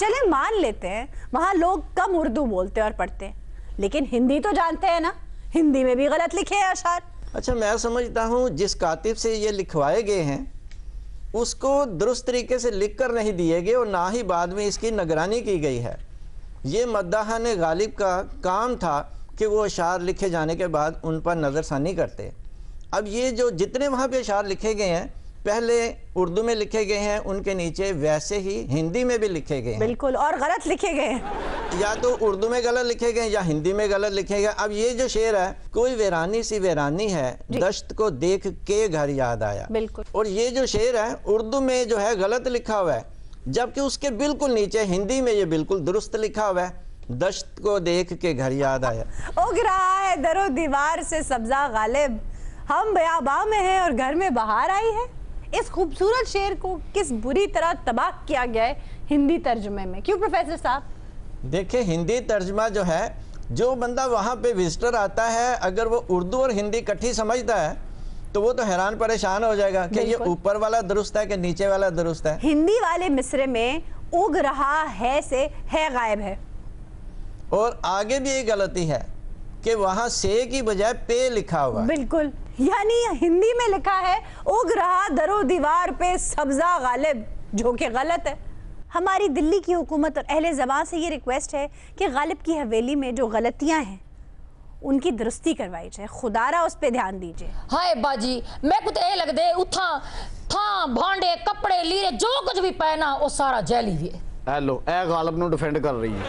चले मान लेते हैं वहां लोग कम उर्दू बोलते और पढ़ते, लेकिन हिंदी तो जानते हैं ना, हिंदी में भी गलत लिखे हैं अशार। अच्छा, मैं समझता हूँ जिस कातिब से ये लिखवाए गए हैं उसको दुरुस्त तरीके से लिख कर नहीं दिए गए और ना ही बाद में इसकी निगरानी की गई है। ये मद्दाहान गालिब का काम था कि वो अशार लिखे जाने के बाद उन पर नज़रसानी करते। अब ये जो जितने वहाँ पे अशार लिखे गए हैं पहले उर्दू में लिखे गए हैं, उनके नीचे वैसे ही हिंदी में भी लिखे गए हैं। बिल्कुल, और गलत लिखे गए हैं। या तो उर्दू में गलत लिखे गए या हिंदी में गलत लिखे गए। अब ये जो शेर है, कोई वीरानी सी वीरानी है, दश्त को देख के घर याद आया। बिल्कुल। और ये जो शेर है उर्दू में जो है गलत लिखा हुआ है, जबकि उसके बिल्कुल नीचे हिंदी में ये बिल्कुल दुरुस्त लिखा हुआ है, दश्त को देख के घर याद आया। उग रहा है दरो दीवार से सब्जा गालिब, हम बयाबा में हैं और घर में बहार आई है। इस खूबसूरत शेर को किस बुरी तरह तबाह किया गया है हिंदी तर्जुमे में। क्यों प्रोफेसर साहब? देखिए, हिंदी तर्जमा जो है, जो बंदा वहाँ पे विजिटर आता है अगर वो उर्दू और हिंदी इकट्ठी समझता है तो वो तो हैरान परेशान हो जाएगा कि ये ऊपर वाला दुरुस्त है कि नीचे वाला दुरुस्त है। हिंदी वाले मिसरे में उग रहा है से है गायब है, और आगे भी एक गलती है कि वहाँ से की बजाय पे लिखा हुआ। बिल्कुल, यानी हिंदी में लिखा है उग रहा दरो दीवार पे सब्जा गालिब, जो कि गलत है। हमारी दिल्ली की हुकूमत और अहले ज़बान से ये रिक्वेस्ट है कि गालिब की हवेली में जो गलतियां हैं उनकी दुरुस्ती करवाई जाए, खुदारा उस पर ध्यान दीजिए। हाय बाजी, मैं कुछ ए लग दे उठा था भांडे कपड़े लीरे जो कुछ भी पहना वो सारा जैली भी है। हेलो, ए गालिब नु डिफेंड कर रही है।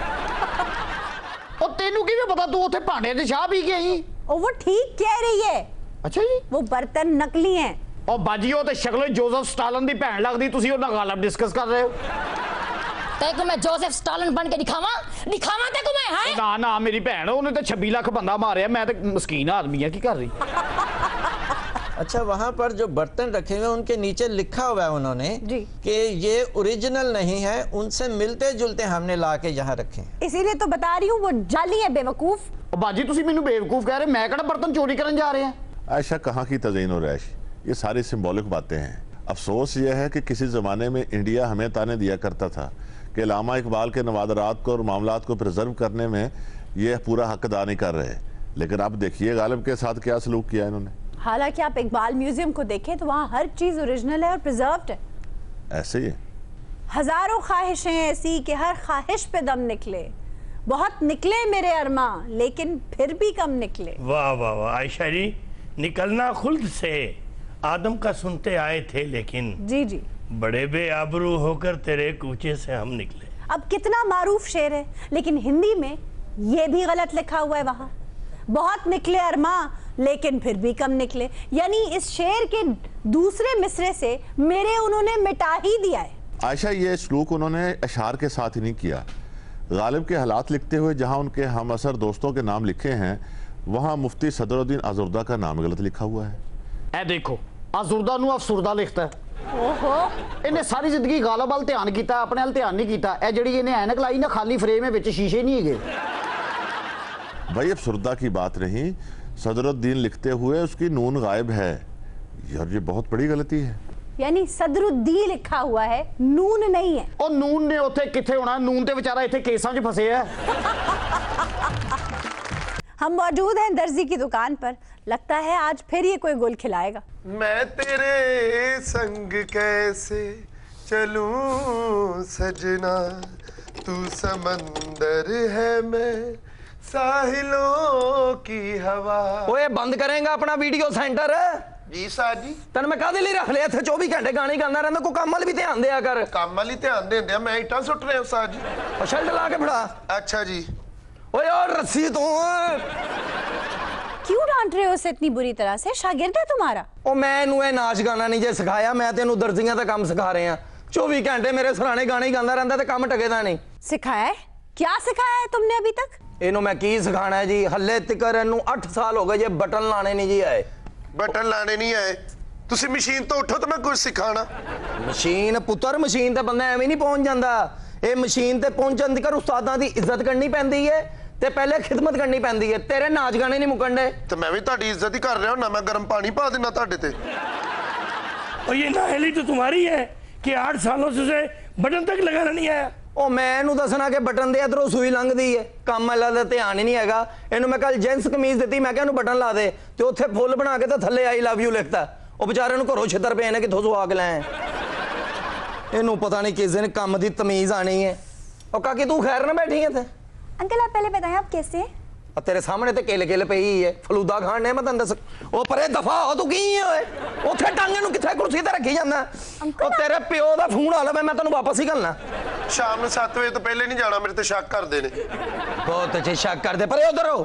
ओ तेनू किਵੇਂ पता तू उथे भांडे ते चाह पी के आई? ओ वो ठीक कह रही है। अच्छा जी, वो बर्तन नकली हैं। ओ बाजियो ते शक्लो जोसेफ स्टालिन दी भैन लगदी, तुसी ओदा गालिब डिस्कस कर रहे हो। तेको मैं जोसेफ स्टालिन बन के दिखावा तेको मैं है? ना ना, मेरी भैन उन्हें तो 26 लाख बंदा मारे, मैं तो मस्कीन आदमी है, की कर रही। अच्छा, वहाँ पर जो बर्तन रखे हुए उनके नीचे लिखा हुआ है उन्होंने कि ये ओरिजिनल नहीं है, उनसे मिलते जुलते हमने ला के यहाँ रखे। इसीलिए तो बता रही हूँ वो जाली है, बेवकूफ। बाजी तुसी मैनू बेवकूफ कह रहे, मैं कड़ा बर्तन चोरी करने जा रहे हैं? आयशा, कहाँ की तज़यीन और रैश, ये सारी सिंबॉलिक बातें हैं। अफसोस यह है कि किसी ज़माने में इंडिया हमें ताने दिया करता था कि अल्लामा इकबाल के नवादरात को और मामलात को प्रिजर्व करने में ये पूरा हक अदा नहीं कर रहे, लेकिन अब देखिए गालिब के साथ क्या सलूक किया इन्होंने। हालांकि आप इकबाल म्यूजियम को देखें तो वहाँ हर चीज ओरिजिनल है और प्रिजर्व्ड है। ऐसे ही है। हजारों ख्वाहिशें ऐसी कि हर ख्वाहिश पे दम निकले, बहुत निकले मेरे अरमा लेकिन फिर भी कम निकले। वाह वाह वाह आयशा जी, निकलना खुल्द से आदम का सुनते आए थे, लेकिन जी जी बड़े बेआबरू होकर तेरे कूचे से हम निकले। अब कितना मारूफ शेर है, लेकिन हिंदी में ये भी गलत लिखा हुआ है वहाँ, बहुत निकले अरमा लेकिन फिर भी कम निकले। यानी इस शेर के दूसरे मिसरे से मेरे उन्होंने मिटा ही दिया है। आयशा, ये सलूक उन्होंने अशार के साथ ही नहीं किया। गालिब के हालात लिखते हुए जहाँ उनके हम असर दोस्तों के नाम लिखे हैं, वहाँ मुफ्ती सदरुद्दीन अजरुद्दा का नाम गलत लिखा हुआ है। ए देखो, अजरुद्दा नू अफसुरदा लिखता है। ओहो, इन्हें सारी जिंदगी गालिब वाल ध्यान किया, अपने वाल ध्यान नहीं किया। ए जिहड़ी इन्हें ऐनक लाई ना, खाली फ्रेम है, विच शीशे नहीं है। भाई अफसुरदा की बात नहीं, सदरुद्दीन लिखते हुए उसकी नून गायब है। यार ये बहुत बड़ी गलती है। यानी सदरुद्दीन लिखा हुआ है, नून नहीं है। और नून ने उत्थे किथे होना, नून ते बेचारा इत्थे केसां 'च फसे है। हम मौजूद हैं दर्जी की दुकान पर, लगता है आज फिर ये कोई गुल खिलाएगा। मैं तेरे संग कैसे चलूं सजना, तू समंदर है मैं साहिलों की हवा। ओए बंद करेंगा अपना वीडियो सेंटर? जी साहब जी। तेन मैं काहदे लिए रख लिया इत्थे 24 घंटे गाने गांदा रहंदा, कोई काम वाल भी ध्यान दिया कर। काम वाली ध्यान देंदे, मैं इटा सुट रहा साहब जी। और शर्ट ला के फड़ा। अच्छा जी। ओए और रस्सी तू क्यों डांट रहे हो उसे इतनी बुरी तरह से? शागिर्द है तुम्हारा। ओ मैं इनू ये नाच गाना नहीं जे सिखाया, मैं तेनू दर्जियां दा काम सिखा रहे हैं। 24 घंटे मेरे सराने गाने ही गांदा रहंदा ते काम टकेदा नहीं। सिखाया है? क्या सिखाया है तुमने अभी तक? इनू मैं की सिखाना है जी? हल्ले तिकर इनू 8 साल हो गए जे बटन लाने नहीं जी आए। बटन लाने नहीं आए? तुसी मशीन तो उठो तो मैं कुछ सिखाना। मशीन पुत्र, मशीन ते बंदा एवें नहीं पहुंच जांदा। ये मशीन ते पहुंचण दी कर उस्तादां दी इज्जत करनी पैंदी है ते पहले खिदमत करनी पैंदी है। तेरे नाच गाने नहीं मुकन दे ते मैं भी तुहाडी इज्जत ही कर रहा हूं ना, मैं गर्म पानी पा देना तुहाडे ते। और ये नाअहली तो तुम्हारी है कि 8 सालों से उसे बटन तक लगाना नहीं आया। ओ मैं इनू दसना कि बटन दे इधरों सुई लंघदी है, काम वाला दा ध्यान ही नहीं हैगा। इनू मैं कल जेंट्स कमीज दित्ती, मैं क्या इनू बटन ला दे, ते उत्थे फुल बना के ते थल्ले आई लव यू लिखता। ओ बेचारे नू घरों छितर पे ने किथों सुआ के लाए। इनू पता नहीं किस दिन काम दी तमीज आनी है। ओ काकी तू खैर ना बैठी है थे? अंकल आप पहले बताएं आप कैसे हैं? और तेरे सामने ते केले केले पई है, फलूदा खान ने मैं तन दस। ओ परे दफा हो तू की है ओए? ओथे टांगे नू किथे कुर्सी ते रखी जांदा? ओ तेरे पिओ दा फोन आ लवे, मैं तैनू वापस ही करना। शाम ਨੂੰ 7 ਵਜੇ ਤੋਂ ਪਹਿਲੇ ਨਹੀਂ ਜਾਣਾ, ਮੇਰੇ ਤੇ ਸ਼ੱਕ ਕਰਦੇ ਨੇ। बहुत अच्छे शक कर दे, परे उधर हो।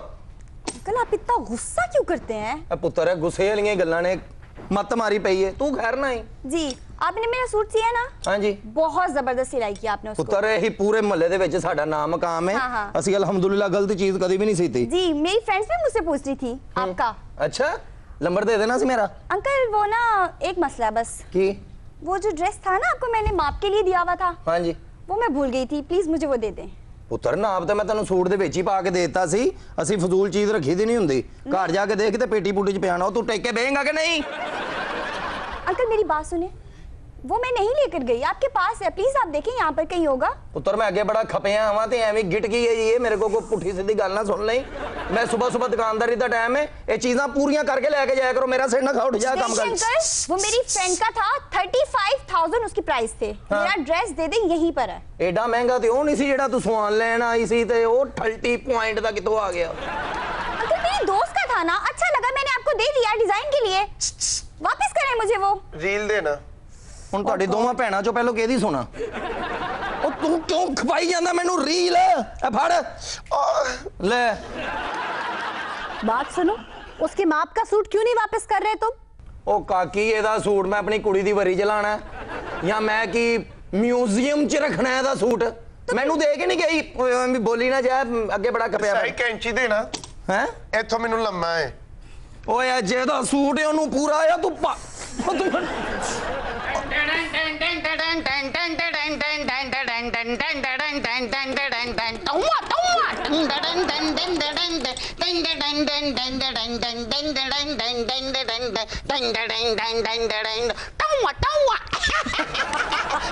अंकल आप इतना गुस्सा क्यों करते हैं? ए पुत्र गुस्से वाली गल्लां ने मत मारी पई है। तू खैर ना ही जी, आपने मेरा सूट सिया ना? हाँ जी, बहुत जबरदस्त सिलाई की आपने उसको। पुत्र यही पूरे मोहल्ले दे विच साडा नाम मकाम है। हाँ, हाँ। असी अल्हम्दुलिल्लाह गलत चीज कभी भी नहीं सीती। जी, मेरी फ्रेंड्स भी मुझसे पूछ रही थी आपका। अच्छा, नंबर दे देना सी मेरा। अंकल वो ना एक मसला बस, की? वो जो ड्रेस था ना आपको मैंने माप के लिए दिया हुआ था, हाँ जी, वो मैं भूल गई थी, प्लीज मुझे वो दे दें। पुत्र नाप तो मैं तेन सूट दे विच ही पा के देता सी, असी फजूल चीज रखी दी नहीं हुंदी। घर जाके देख ते पेटी पुटी च पियाना। तू टेक के बेहेगा कि नहीं? अंकल मेरी बात सुने, वो मैं नहीं लेकर गई, आपके पास है, प्लीज आप देखें यहाँ पर कहीं होगा। पुत्र मैं अगे बड़ा खपिया आवा ते एवें गिट गई है ये, मेरे को पुठी सीधी गल ना सुन लई। मैं सुबह सुबह दुकानदारी दा टाइम है, ये चीज़ां पूरियां करके लेके जाया करो, मेरा सिर ना खा उठ जा काम कर। अंकल वो मेरी फ्रेंड का था, 35,000 उसकी प्राइस थे। हाँ। मेरा ड्रेस दे दे, यहीं पर है। एडा महंगा ते ओ नहीं सी जेड़ा तू सवान लेन आई सी, ते ओ 30 पॉइंट दा कितों आ गया? अंकल मेरी दोस्त का था ना, अच्छा लगा मैंने आपको दे दिया डिजाइन के लिए, वापस करें मुझे वो। रील देना। ਹੁਣ ਤੁਹਾਡੀ ਦੋਵਾਂ ਭੈਣਾਂ ਚੋਂ ਪਹਿਲਾਂ ਕਿਹਦੀ ਸੁਣਾ? ਉਹ ਤੂੰ ਕਿਉਂ ਖਵਾਈ ਜਾਂਦਾ ਮੈਨੂੰ ਰੀਲ? ਇਹ ਫੜ ਲੈ। बात सुनो, उसके माप का सूट क्यों नहीं वापस कर रहे तुम? ਉਹ ਕਾਕੀ ਇਹਦਾ ਸੂਟ ਮੈਂ ਆਪਣੀ ਕੁੜੀ ਦੀ ਵਰੀ ਚ ਲਾਣਾ ਜਾਂ ਮੈਂ ਕੀ ਮਿਊਜ਼ੀਅਮ ਚ ਰੱਖਣਾ ਇਹਦਾ ਸੂਟ? ਮੈਨੂੰ ਦੇ ਕੇ ਨਹੀਂ ਗਈ। ਓਏ ਵੀ ਬੋਲੀ ਨਾ ਜਾ, ਅੱਗੇ ਬੜਾ ਖਪਿਆ। ਸਹੀ ਕੈਂਚੀ ਦੇਣਾ ਹੈ ਇੱਥੋਂ ਮੈਨੂੰ ਲੰਮਾ ਹੈ। ਓਏ ਜਿਹਦਾ ਸੂਟ ਹੈ ਉਹਨੂੰ ਪੂਰਾ ਆ ਤੂੰ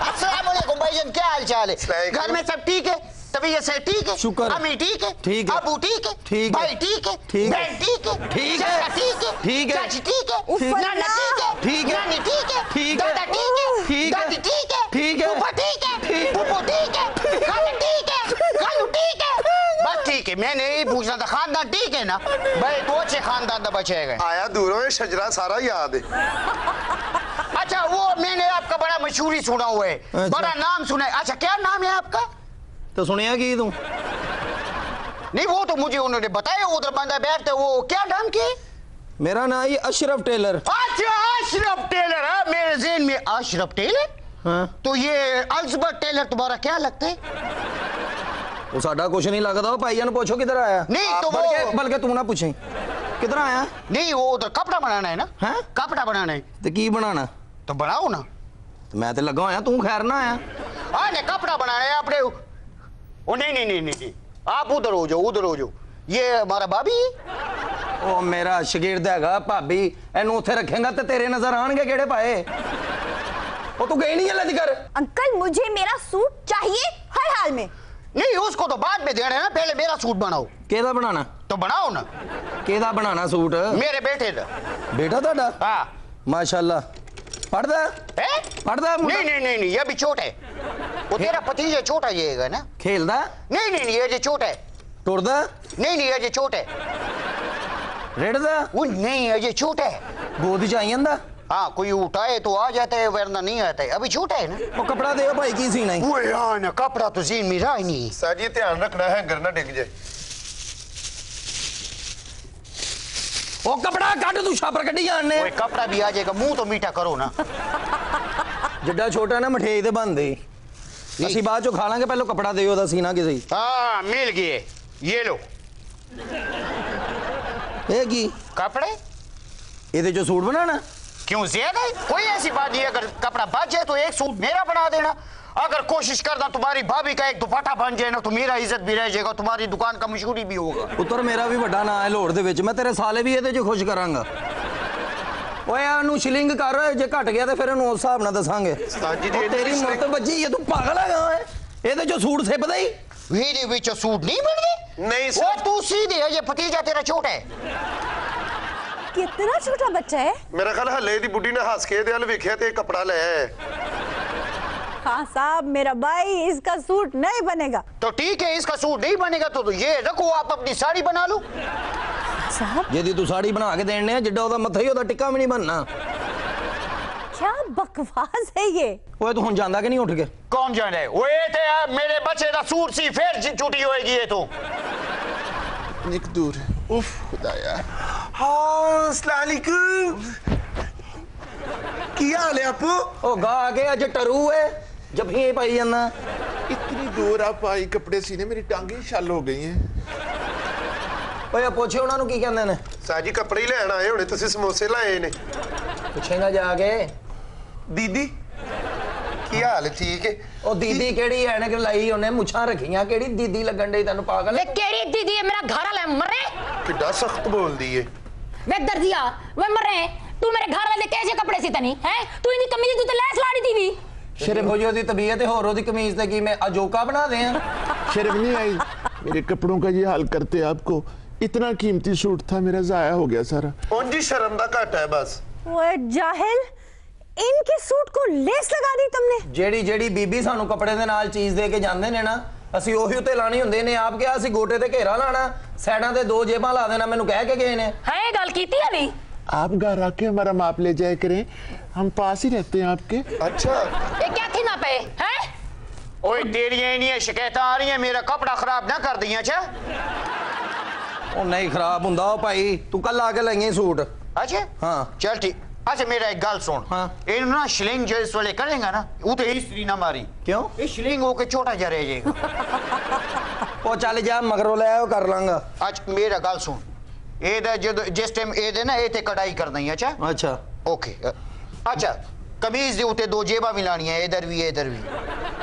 अस्सलाम वालेकुम भाईजान, क्या हाल चाल है? घर में सब ठीक है? तबीयत से ठीक है? शुक्र। अम्मी ठीक है? ठीक है। अबू ठीक है? ठीक है। भाई ठीक है? ठीक है। बहन ठीक है? ठीक है। चाचा ठीक है? ठीक है। चाची ठीक है? ठीक है। नाना ठीक है? ठीक है। नानी ठीक है? ठीक है। दादा ठीक है? ठीक है। दादी ठीक है? ठीक है। फूफा ठीक है? ठीक है। फूफो ठीक है? खाला ठीक है? खालू ठीक है? बस ठीक है, मैंने यही पूछना था। खानदान ठीक है ना भाई? दो अच्छे खानदान तो बचे गए। आया दूरों ये शजरा सारा याद है। अच्छा, वो मैंने आपका बड़ा मशहूरी सुना हुआ है, बड़ा नाम सुना है। अच्छा, क्या नाम है आपका? तो सुनिया की तू? नहीं, वो तो मुझे उन्होंने बताया, उधर बंदा बैठते। वो क्या नाम की? मेरा नाम ये अशरफ टेलर। अच्छा, अशरफ टेलर है। मेरे ज़हन में अशरफ टेलर। हाँ। तो ये अल्जबर्ट टेलर तुम्हारा क्या लगता है? वो साडा कुछ नहीं लगता। वो भाईया ने पूछो किधर आया। नहीं तो बल्कि तू ना पूछे किधर आया। नहीं, वो उधर कपड़ा बनाना है ना? हैं? कपड़ा बनाना है तो की बनाना? तो बनाओ ना। तो मैं तो लगा होया, तू खैर ना आया। हाँ, ने कपड़ा बनाना है अपने। ओ नहीं नहीं नहीं नहीं, आप उधर हो जाओ, उधर हो जाओ। ये हमारा भाभी। ओ मेरा शगिर्द हैगा भाभी, एनू उत्थे रखेगा तो तेरे नजर आएंगे केड़े पाए। ओ तू गई नहीं है लजकर? अंकल मुझे मेरा सूट चाहिए हर हाल में। नहीं, उसको तो बाद में देना है ना, पहले मेरा सूट बनाओ। केदा बनाना? तो बनाओ ना। केदा बनाना सूट? मेरे बेटे का। बेटा ਤੁਹਾਡਾ? हाँ। माशाल्लाह। पढ़दा है? पढ़दा? नहीं नहीं नहीं, ये अभी छोटा है। वो तेरा भतीजा छोटा येगा ना? खेलदा? नहीं नहीं नहीं, ये जो छोटा है। टुरदा? नहीं नहीं, ये जो छोटा है। रेड़दा? वो नहीं, ये जो छोटा है। गोदी च आई जंदा? हाँ, कोई उठाए तो आ जाता है, वरना नहीं आता है। अभी छोटा है ना। वो कपड़ा दे भाई की सीना ही। वो यार ना, कपड़ा तो ज़हन में रहा ही नहीं। साजी ध्यान रखना है, घर ना डिग जाए। ओ कपड़ा काट, तू छापर कड्डी जाने। ओए, कपड़ा भी आ जाएगा, मुंह तो मीठा करो ना। जिड्डा छोटा ना मठेई दे बनदे। ਅਸੀਂ ਬਾਅਦ ਚੋਂ ਖਾ ਲਾਂਗੇ, ਪਹਿਲਾਂ ਕਪੜਾ ਦਿਓ ਉਹਦਾ ਸੀਨਾ ਕਿਸੇ। हाँ, मिल गए। ये लो ਇਹ ਕੀ कपड़े। ਇਹਦੇ ਚੋਂ ਸੂਟ ਬਣਾਣਾ? क्यों ज्यादा है? कोई ऐसी बात नहीं है। अगर कपड़ा बच जाए तो एक सूट मेरा बना देना। अगर कोशिश करना तुम्हारी भाभी का एक दुपट्टा बन जाए ना, तो मेरा इज्जत भी रह जाएगा, तुम्हारी दुकान का मशहूरी भी होगा। ਪੁੱਤਰ ਮੇਰਾ ਵੀ ਵੱਡਾ ਨਾਂ ਹੈ ਲੋੜ ਦੇ ਵਿੱਚ, ਮੈਂ ਤੇਰੇ ਸਾਲੇ ਵੀ ਇਹਦੇ 'ਚ ਖੁਸ਼ ਕਰਾਂਗਾ। ਓਏ ਇਹਨੂੰ ਸ਼ਿਲਿੰਗ ਕਰ, ਜੇ ਘਟ ਗਿਆ ਤੇ ਫਿਰ ਇਹਨੂੰ ਉਸ ਹਿਸਾਬ ਨਾਲ ਦੱਸਾਂਗੇ। ਸਾਜੀ ਦੀ ਤੇਰੀ ਮੱਤ ਵੱਜੀ ਹੈ, ਤੂੰ ਪਾਗਲ ਹੈਗਾ ਓਏ। ਇਹਦੇ 'ਚੋਂ ਸੂਟ ਸਿੱਪਦਾ ਹੀ। मेरे बीच सूट नहीं बन गए? नहीं वो तू सीधे है, ये भतीजा तेरा छोटा है। कितना छोटा बच्चा है। मेरा ख्याल हल्ले दी बुढ़ी ने हंस के दे वेख्या ते कपड़ा ले आया। हाँ साहब, मेरा भाई, इसका सूट नहीं बनेगा। तो ठीक है, इसका सूट नहीं बनेगा तो ये रखो, आप अपनी साड़ी बना लो। साहब ਜਿਹਦੀ ਤੂੰ ਸਾੜੀ ਬਣਾ ਕੇ ਦੇਣੇ ਆ, ਜਿੱਡਾ ਉਹਦਾ ਮੱਥਾ ਹੀ ਉਹਦਾ ਟਿੱਕਾ ਵੀ ਨਹੀਂ ਬਣਨਾ। क्या बकवास है ये। ਓਏ ਤੂੰ ਹੁਣ ਜਾਂਦਾ ਕਿ ਨਹੀਂ ਉੱਠ ਕੇ? कौन जाने है? वो ये थे मेरे बच्चे का सूट सी फिर छुट्टी होएगी ये तो। निक दूर उफ खुदाया। हाँ अस्सलाम वालेकुम, क्या हाल है आपू? ਉਹ ਗਾ ਕੇ ਅੱਜ ਟਰੂ ਏ, ਜੱਫੀਆਂ ਹੀ ਪਾਈ ਜਾਂਦਾ। इतनी दूर आप आई कपड़े सीने, मेरी टांगे शल हो गई हैं। ਓਏ ਪੁੱਛੇ ਉਹਨਾਂ ਨੂੰ ਕੀ ਕਹਿੰਦੇ ਨੇ। साजी कपड़े ही लेना आए होने, तुसी समोसे लाए ने। ਪੁੱਛੇਗਾ ਜਾ ਕੇ। दीदी की हाल ठीक है? ਉਹ ਦੀਦੀ ਕਿਹੜੀ ਐਨਕ ਲਾਈ ਉਹਨੇ, ਮੁੱਛਾਂ ਰੱਖੀਆਂ, ਕਿਹੜੀ ਦੀਦੀ ਲੱਗਣ ਡਈ ਤੈਨੂੰ ਪਾਗਲ। वे केड़ी दीदी है, मेरा घर वाला मरे। किड्डा सख्त बोल दी है। वे दर्जिया वे मरे। तू मेरे घर वाले कैसे कपड़े सीता नहीं है? तू इनकी कमीज तू तो लैस लाड़ी थी भी। ਸ਼ਰਮ ਹੋ ਜੀ ਉਹਦੀ ਤਬੀਅਤ ਤੇ ਹੋਰ ਉਹਦੀ ਕਮੀਜ਼ ਤੇ ਕੀ ਮੈਂ ਅਜੋਕਾ बना दे। शर्म नहीं आई? मेरे कपड़ों का ये हाल करते आपको? इतना कीमती सूट था मेरा, जाया हो गया सारा। उनकी शर्म दा घट है बस। वो जाहिल, इनके सूट को लेस लगा दी तुमने। ਜਿਹੜੀ ਜਿਹੜੀ ਬੀਬੀ ਸਾਨੂੰ ਕੱਪੜੇ ਦੇ ਨਾਲ ਚੀਜ਼ ਦੇ ਕੇ ਜਾਂਦੇ ਨੇ ਨਾ, ਅਸੀਂ ਉਹੀ ਉੱਤੇ ਲਾਣੀ ਹੁੰਦੇ ਨੇ। ਆਪ ਕਿਹਾ ਅਸੀਂ ਗੋਟੇ ਤੇ ਘੇਰਾ ਲਾਣਾ, ਸਾਈਡਾਂ ਤੇ 2 ਜੇਬਾਂ ਲਾ देना, ਮੈਨੂੰ ਕਹਿ ਕੇ ਗਏ ਨੇ। है गल कीती अभी? आप घर आके हमारा माप ले जाया करें, हम पास ही रहते हैं आपके। अच्छा ये क्या थी ना पे है? ओए तेरी इन्हीं शिकायत आ रही है, मेरा कपड़ा खराब ना कर दिया। अच्छा ਉਹ ਨਹੀਂ ਖਰਾਬ ਹੁੰਦਾ ਉਹ ਭਾਈ, ਤੂੰ ਕੱਲ ਆ ਕੇ ਲਈਏ ਸੂਟ। अच्छा हाँ। चल ठीक। अच्छा मेरा एक गल सुन। हाँ। इन ना शिलिंग जो इस वाले करेगा ना, वो तो इस्त्री ना मारी। क्यों? ये शिलिंग होके छोटा जा रह जाएगा। ਉਹ ਚੱਲ ਜਾ ਮਗਰੋਂ ਲੈ ਆਓ, ਕਰ ਲਾਂਗਾ। अच्छा मेरा गल सुन, ਇਹਦਾ ਜਦੋਂ ਜਿਸ ਟਾਈਮ ਇਹਦੇ ਨਾ ਇਹ ਤੇ ਕਢਾਈ ਕਰਨੀ। अच्छा ਅੱਛਾ ओके। अच्छा कमीज ਦੇ ਉੱਤੇ 2 ਜੇਬਾਂ ਵੀ ਲਾਣੀਆਂ, ਇਧਰ ਵੀ ਇਧਰ ਵੀ।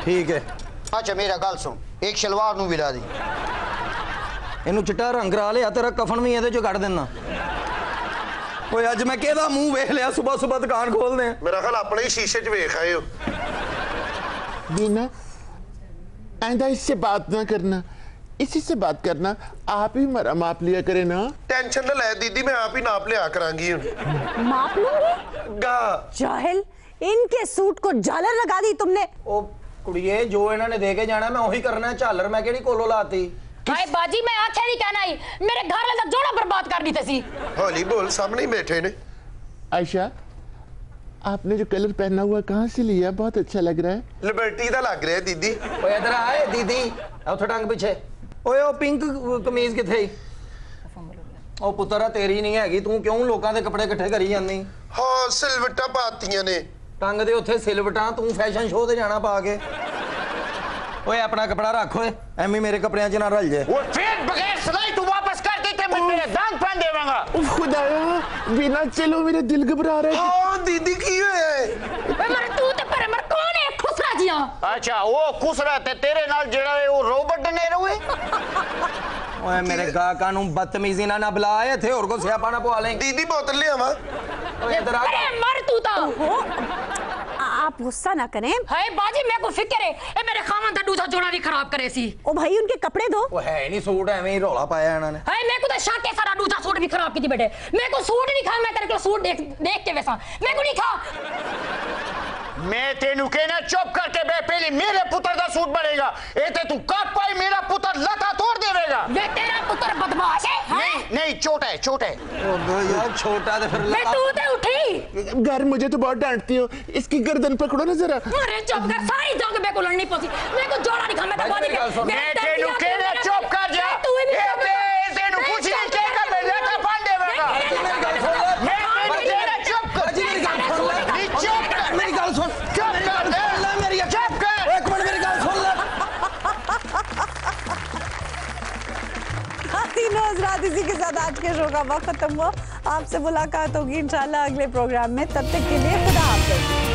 ਠੀਕ ਹੈ। अच्छा मेरा गल सुन, एक शलवार ਨੂੰ ਵੀ ਲਾ ਦੀ। ਇਹਨੂੰ ਚਿੱਟਾ ਰੰਗ ਕਰਾ ਲਿਆ, ਤੇਰਾ ਕਫਨ ਵੀ ਇਹਦੇ ਚੋਂ ਕੱਢ ਦੇਣਾ। ओए अज मैं केदा मुंह वेख लिया सुबह सुबह दुकान खोल दे मेरा ख्याल अपने ही शीशे च वेख आए हो। बीना आइंदा इससे बात ना करना, इसी से बात करना, आप ही हमारा माप लिया करे ना। टेंशन ना ले दीदी, मैं आप ही नाप लिया करांगी। माप लूंगी? जाहिल, इनके सूट को झालर लगा दी तुमने। ओ कुड़िए जो इन्होंने दे के जाना मैं वही करना है, झालर मैं केड़ी कोलो लाती। हाय बाजी मैं आखे नहीं कहना ही, मेरे घर वाले जोड़ा बर्बाद कर दी थी। हौली बोल, सामने ही बैठे ने। आयशा आपने जो कलर पहना हुआ कहाँ से लिया, बहुत अच्छा लग रहा है। लिबर्टी दा लग रहा है दीदी। ओए इधर आए दीदी, उठ टंग पीछे। ओए ओ पिंक कमीज किथे? ओ पुत्रा तेरी नहीं हैगी, तू क्यों लोकां दे कपड़े इकट्ठे करी जानी? हां सिलवटा पातियां ने। टंग दे उत्थे सिलवटा, तू फैशन शो ते जाना पा के। ओए अपना कपड़ा रख ओए, एमी मेरे कपड़ियां च ना रल जाए। वो फिर बगैर सिलाई तू वापस कर देते, मैं तेरे दांत पहन देवांगा। खुदाया बिना चलो मेरे दिल घबरा रहा है। हां दीदी की है? मर तू ते पर मर कौन है खुसरा जिया? अच्छा वो खुसरा ते तेरे नाल जेड़ा है वो रोबोट ने रोए। ओए मेरे गाका नु बदतमीजी ना बुला, इथे और को सियापा ना पवा ले। दीदी बोतल ले आवा। ओए इधर आ। अरे मर तू तो। आप गुस्सा ना करें। हाय बाजी मेरे को फिक्र है, ए मेरे खावन दा दूसरा जोड़ा नहीं खराब करे सी। ओ भाई उनके कपड़े दो। वो है नहीं सूट, एवें ही रौला पाया इन्होंने। हाय मेरे को तो शक है सारा दूसरा सूट भी खराब की थी बेटे। मेरे को सूट नहीं खा, मैं तेरे को सूट देख के वैसा मेरे को नहीं खा। मैं तेनू कहना चुप करके बे, पहले मेरे पुत्र दा सूट बनेगा, ए ते तू कब पाई मेरा पुत्र लता तोड़ देवेगा। ये तेरा पुत्र बदमाश है? नहीं छोटा है, छोटा है। ओ यार छोटा ते फिर मैं तू ते उठी। घर मुझे तो बहुत डांटती हो, इसकी गर्दन पकड़ो ना जरा। अरे चुप कर, सारी जान के मेरे को लड़नी पसी। मेरे को जोड़ा नहीं खा, मैं तो बात नहीं। मैं तेनू कहना चुप कर जा। ए बे तेनू कुछ नहीं कहेगा, मैं लता फाड़ देवेगा। मैं तेनू कहना चुप कर। मेरी गल सुन ले। चुप कर। मेरी गल सुन। चुप कर दे। मेरी चुप कर। एक मिनट मेरी गल सुन ले। तीनों हज़रात, इसी के साथ आज के शो का वक्त खत्म हुआ। आपसे मुलाकात होगी इंशाल्लाह अगले प्रोग्राम में, तब तक के लिए खुदा हाफ़िज़।